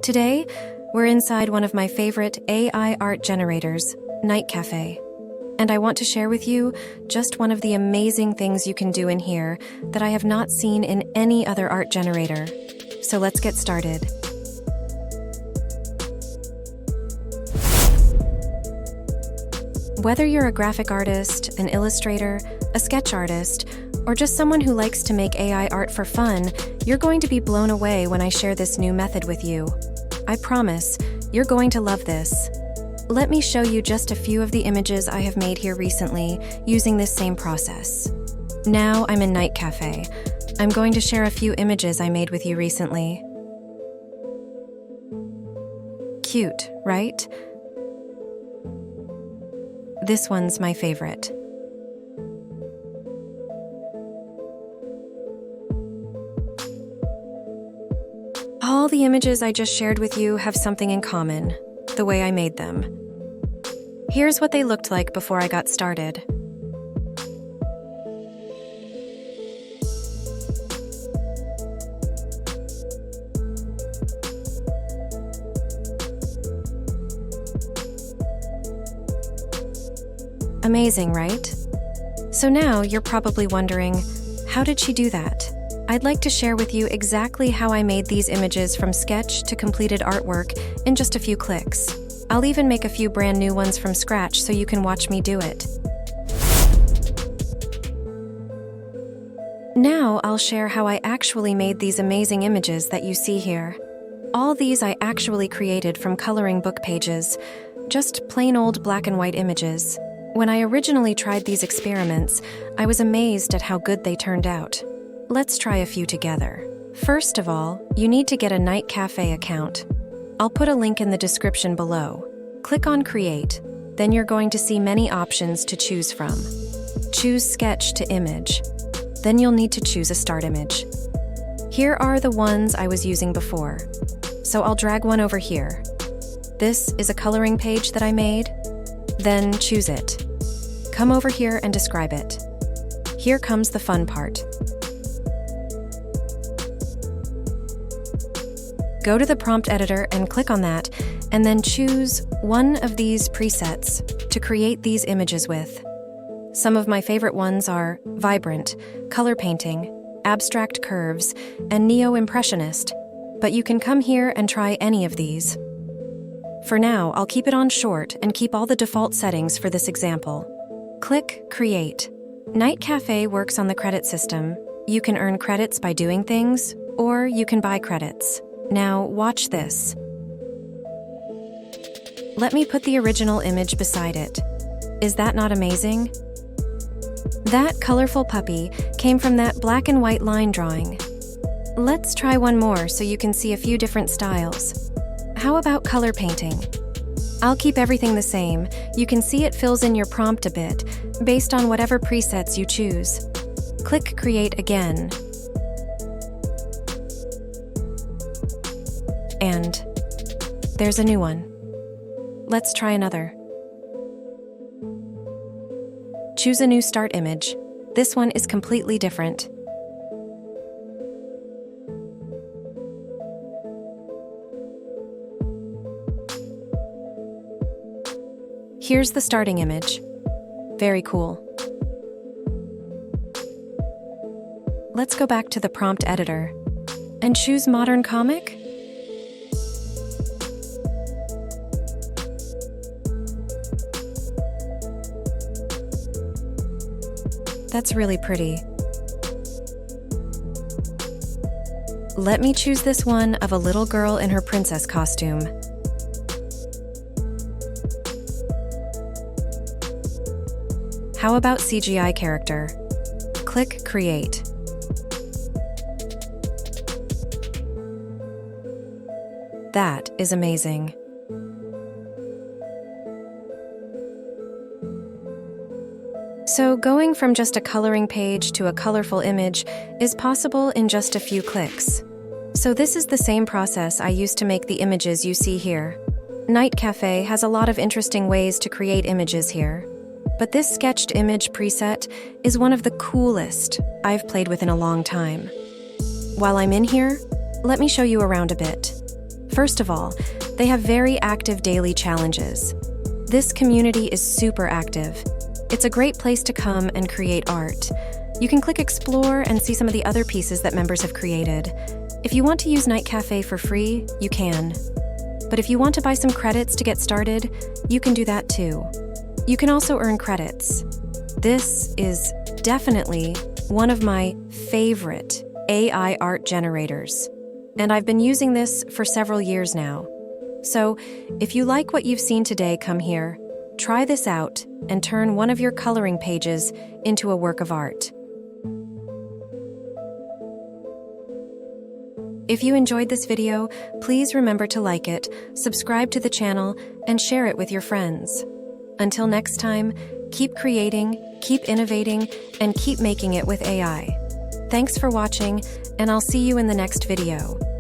Today, we're inside one of my favorite AI art generators, Nightcafe. And I want to share with you just one of the amazing things you can do in here that I have not seen in any other art generator. So let's get started. Whether you're a graphic artist, an illustrator, a sketch artist, or just someone who likes to make AI art for fun, you're going to be blown away when I share this new method with you. I promise, you're going to love this. Let me show you just a few of the images I have made here recently using this same process. Now I'm in Nightcafe. I'm going to share a few images I made with you recently. Cute, right? This one's my favorite. All the images I just shared with you have something in common, the way I made them. Here's what they looked like before I got started. Amazing, right? So now you're probably wondering, how did she do that? I'd like to share with you exactly how I made these images from sketch to completed artwork in just a few clicks. I'll even make a few brand new ones from scratch so you can watch me do it. Now I'll share how I actually made these amazing images that you see here. All these I actually created from coloring book pages, just plain old black and white images. When I originally tried these experiments, I was amazed at how good they turned out. Let's try a few together. First of all, you need to get a Nightcafe account. I'll put a link in the description below. Click on Create, then you're going to see many options to choose from. Choose Sketch to Image. Then you'll need to choose a start image. Here are the ones I was using before. So I'll drag one over here. This is a coloring page that I made. Then choose it. Come over here and describe it. Here comes the fun part. Go to the prompt editor and click on that, and then choose one of these presets to create these images with. Some of my favorite ones are Vibrant, Color Painting, Abstract Curves, and Neo-Impressionist, but you can come here and try any of these. For now, I'll keep it on short and keep all the default settings for this example. Click Create. Nightcafe works on the credit system. You can earn credits by doing things, or you can buy credits. Now, watch this. Let me put the original image beside it. Is that not amazing? That colorful puppy came from that black and white line drawing. Let's try one more so you can see a few different styles. How about color painting? I'll keep everything the same. You can see it fills in your prompt a bit, based on whatever presets you choose. Click Create again. And there's a new one. Let's try another. Choose a new start image. This one is completely different. Here's the starting image. Very cool. Let's go back to the prompt editor and choose Modern Comic. That's really pretty. Let me choose this one of a little girl in her princess costume. How about CGI character? Click Create. That is amazing. So going from just a coloring page to a colorful image is possible in just a few clicks. So this is the same process I used to make the images you see here. Nightcafe has a lot of interesting ways to create images here. But this sketched image preset is one of the coolest I've played with in a long time. While I'm in here, let me show you around a bit. First of all, they have very active daily challenges. This community is super active. It's a great place to come and create art. You can click Explore and see some of the other pieces that members have created. If you want to use Nightcafe for free, you can. But if you want to buy some credits to get started, you can do that too. You can also earn credits. This is definitely one of my favorite AI art generators, and I've been using this for several years now. So, if you like what you've seen today, come here, try this out, and turn one of your coloring pages into a work of art. If you enjoyed this video, please remember to like it, subscribe to the channel, and share it with your friends. Until next time, keep creating, keep innovating, and keep making it with AI. Thanks for watching, and I'll see you in the next video.